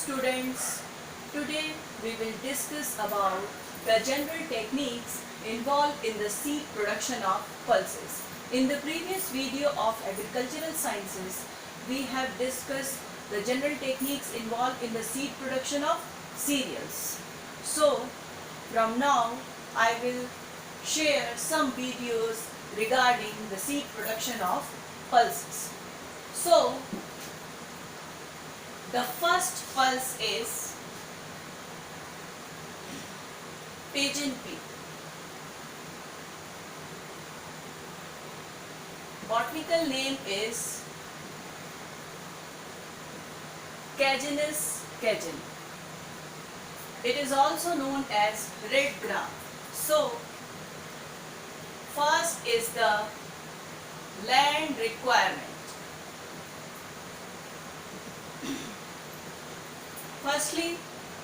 students, today we will discuss about the general techniques involved in the seed production of pulses. In the previous video of agricultural sciences, we have discussed the general techniques involved in the seed production of cereals. So, from now I will share some videos regarding the seed production of pulses. So, the first pulse is pigeon pea. Botanical name is Cajanus cajan. It is also known as red gram. So, first is the land requirement. Firstly,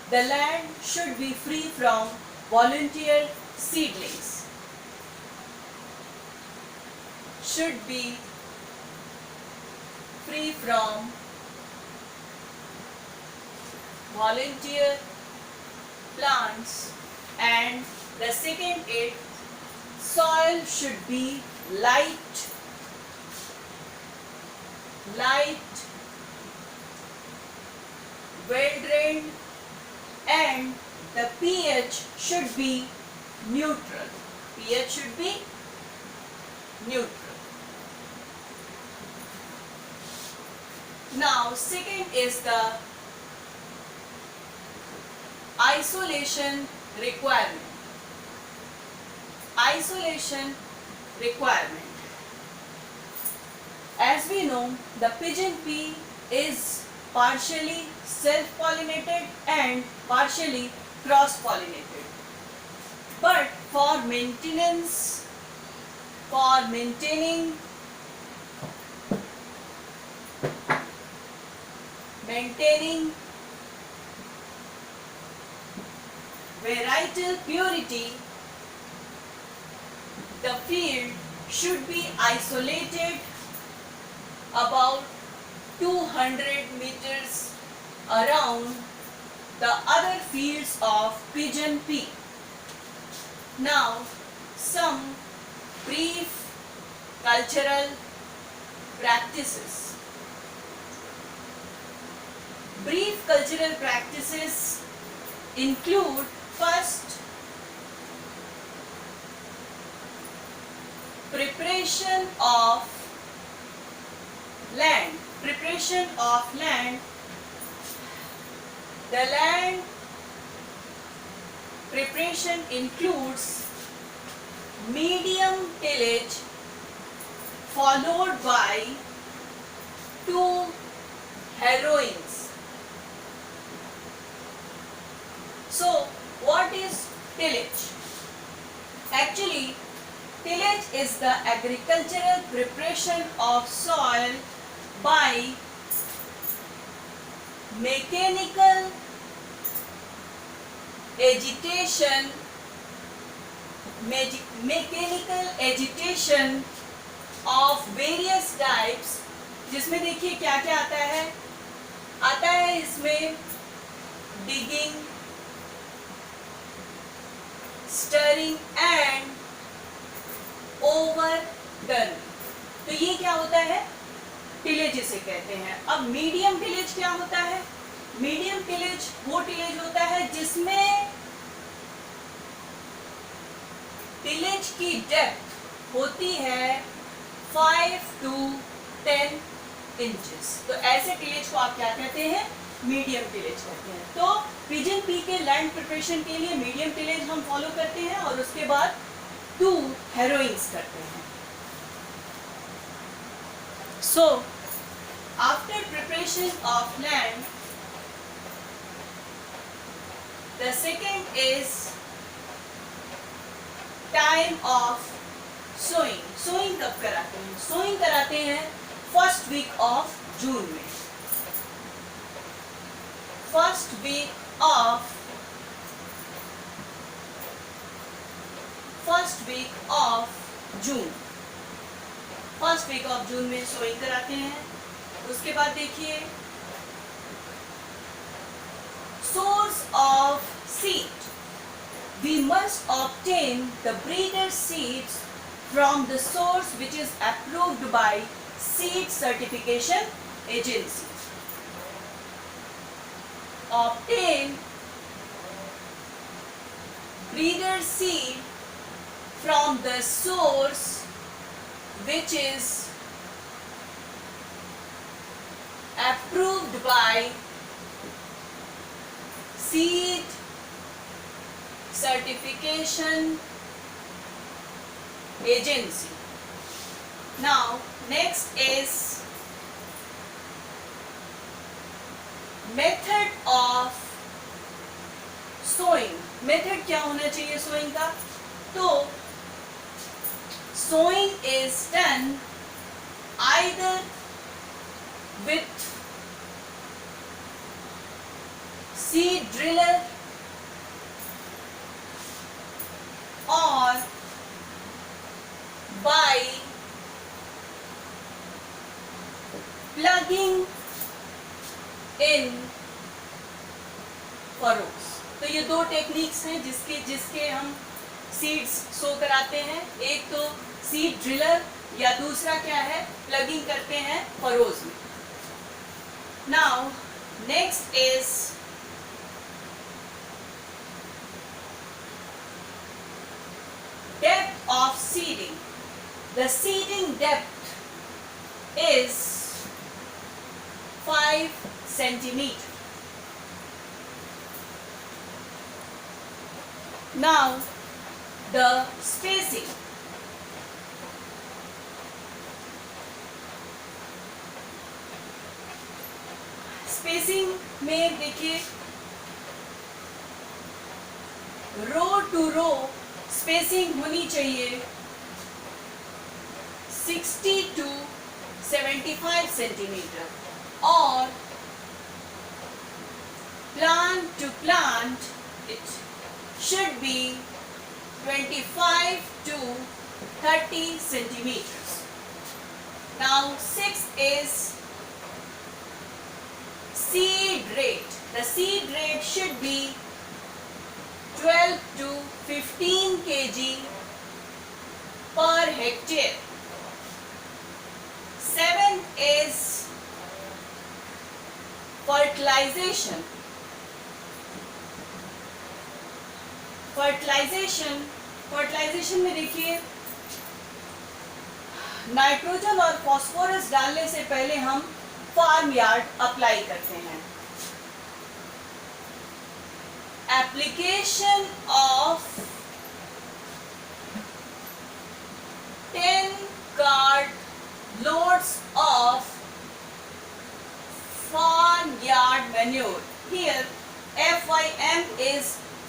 the land should be free from volunteer seedlings. Should be free from volunteer plants, and the second is soil should be light, well drained, and the pH should be neutral. pH should be neutral. Now, second is the isolation requirement. Isolation requirement. As we know, the pigeon pea is partially self-pollinated and partially cross-pollinated. But for maintaining varietal purity, the field should be isolated about 200 meters around the other fields of pigeon pea. Now, some brief cultural practices. Brief cultural practices include: first, preparation of land. Preparation of land. The land preparation includes medium tillage followed by 2 harrowings. So, what is tillage? Actually, tillage is the agricultural preparation of soil by mechanical agitation of various types, जिसमें देखिए क्या क्या आता है इसमें digging, stirring and overdone. तो ये क्या होता है? टिलेज इसे कहते हैं. अब मीडियम टिलेज क्या होता है? मीडियम टिलेज वो टिलेज होता है जिसमें टिलेज की डेप्थ होती है 5 to 10 इंचेस. तो ऐसे टिलेज को आप क्या कहते हैं? मीडियम टिलेज कहते हैं. तो पिजन पी के लैंड प्रिपरेशन के लिए मीडियम टिलेज हम फॉलो करते हैं और उसके बाद 2 harrowings करते हैं. So, after preparation of land, the second is time of sowing. Sowing कब कराते हैं? Sowing कराते हैं first week of June में. First week of June. First week of June में सोइंग कराते हैं. उसके बाद देखिए source of seed. We must obtain the breeder seeds from the source which is approved by seed certification agency. Obtain breeder seed from the source which is approved by seed certification agency. Now next is method of sowing. Method क्या होना चाहिए sowing का? तो sowing is done either with seed driller or by plugging in furrows. तो ये दो techniques हैं जिसके हम सीड्स सो कराते हैं. एक तो सीड ड्रिलर या दूसरा क्या है, प्लगिंग करते हैं फरोज में. Now next is depth of seeding. The seeding depth is 5 centimeters. Now the spacing. Spacing में देखिए रो टू रो स्पेसिंग होनी चाहिए 60 to 75 सेंटीमीटर और plant to plant it should be 25 to 30 centimeters. Now sixth is seed rate. The seed rate should be 12 to 15 kg per hectare. Seventh is fertilization. Fertilization में देखिए nitrogen और phosphorus डालने से पहले हम फार्म यार्ड अप्लाई करते हैं. Application of 10 cart loads of farm yard manure. Here FYM is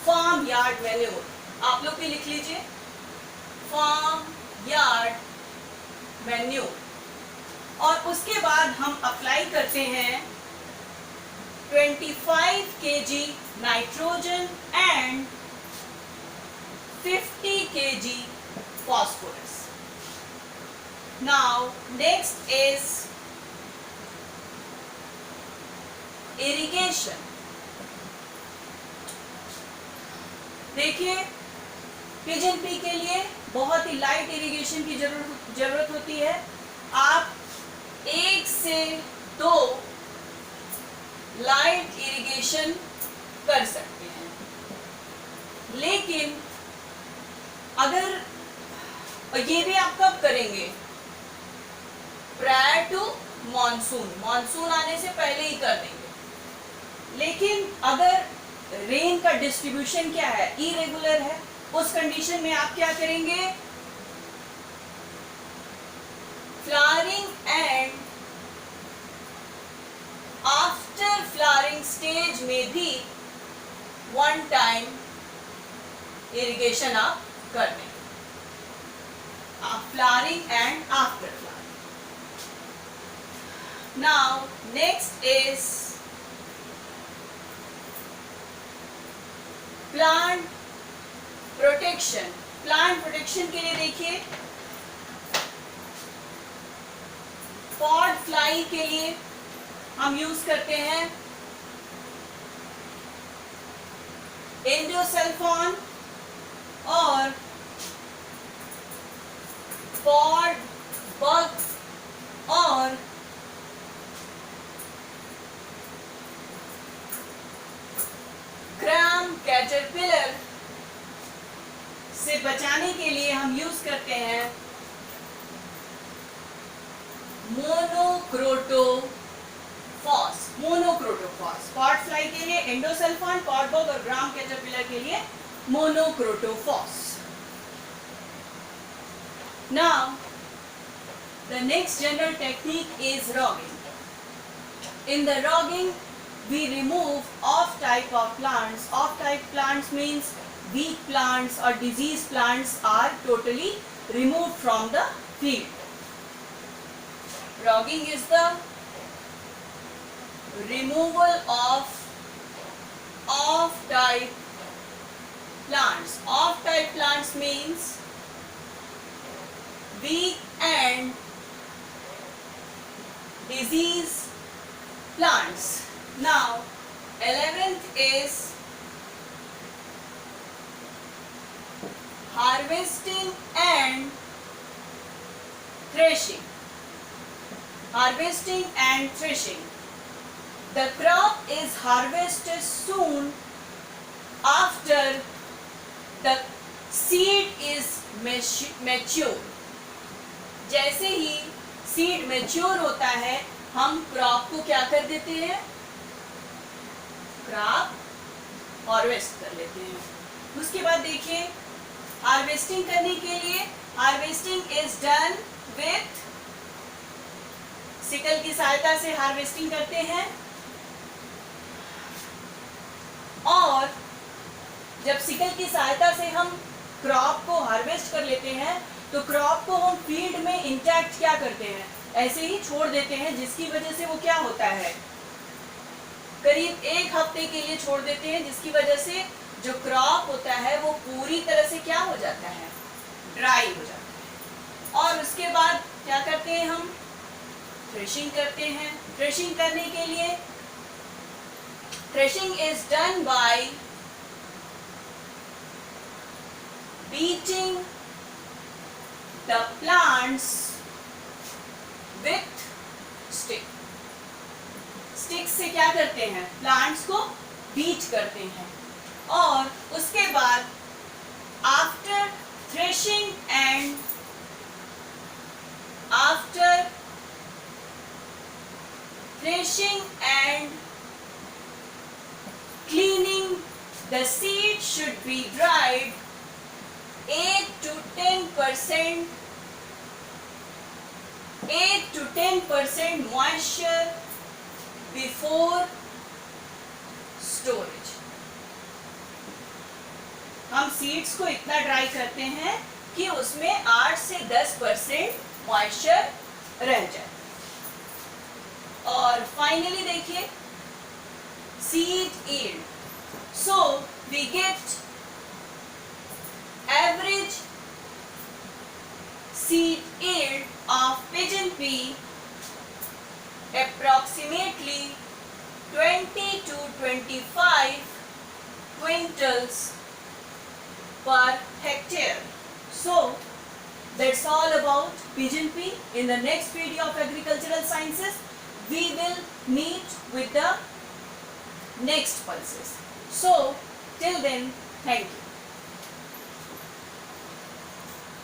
farm yard manure. आप लोग भी लिख लीजिए फार्म यार्ड मैन्योर. और उसके बाद हम अप्लाई करते हैं 25 kg nitrogen and 50 kg phosphorus. Now next is irrigation. देखिए पिजन पी के लिए बहुत ही लाइट इरिगेशन की जरूरत होती है. आप 1 से 2 लाइट इरिगेशन कर सकते हैं. लेकिन अगर, और ये भी आप कब करेंगे, प्रायर टू मॉनसून आने से पहले ही कर देंगे. लेकिन अगर रेन का डिस्ट्रीब्यूशन क्या है, इरेगुलर है, उस कंडीशन में आप क्या करेंगे, flowering and after flowering stage में भी 1 टाइम इरिगेशन आप कर दें. Flowering and after flowering. Now next is plant protection. Plant protection के लिए देखिए पॉड फ्लाई के लिए हम यूज करते हैं एंडोसल्फान और पॉड बग और ग्राम कैटरपिलर से बचाने के लिए हम यूज करते हैं मोनोक्रोटोफॉस। पॉड फ्लाई के लिए एंडोसल्फान, पॉड बग और ग्राम कैटरपिलर के लिए monocrotophos. Now, the next general technique is rogging. In the rogging, we remove off-type of plants. Off-type plants means weak plants or diseased plants are totally removed from the field. Rogging is the removal of off-type plants. Off-type plants means weak and disease plants. Now 11th is harvesting and threshing. Harvesting and threshing. The crop is harvested soon after the seed is mature. जैसे ही seed mature होता है हम crop को क्या कर देते हैं, crop harvest कर लेते हैं। उसके बाद देखिए हार्वेस्टिंग करने के लिए harvesting is done with sickle की सहायता से हार्वेस्टिंग करते हैं। और जब सिकल की सहायता से हम क्रॉप को हार्वेस्ट कर लेते हैं तो क्रॉप को हम फील्ड में इंटैक्ट क्या करते हैं, ऐसे ही छोड़ देते हैं, जिसकी वजह से वो क्या होता है, करीब 1 हफ्ते के लिए छोड़ देते हैं, जिसकी वजह से जो क्रॉप होता है वो पूरी तरह से क्या हो जाता है, ड्राई हो जाता है। और उसके बाद क्या करते हैं, हम थ्रेशिंग करते हैं। थ्रेशिंग करने के लिए threshing is done by beating the plants with stick. Stick से क्या करते हैं, प्लांट्स को बीट करते हैं। और उसके बाद after threshing and cleaning the seed should be dried 8 to 10% moisture before storage. हम सीड्स को इतना ड्राई करते हैं कि उसमें 8 से 10% मॉइस्चर रह जाए। और फाइनली देखिए seed yield. So we get average seed yield of pigeon pea approximately 20 to 25 quintals per hectare. So that's all about pigeon pea. In the next video of agricultural sciences we will meet with the next pulses. So till then, thank you.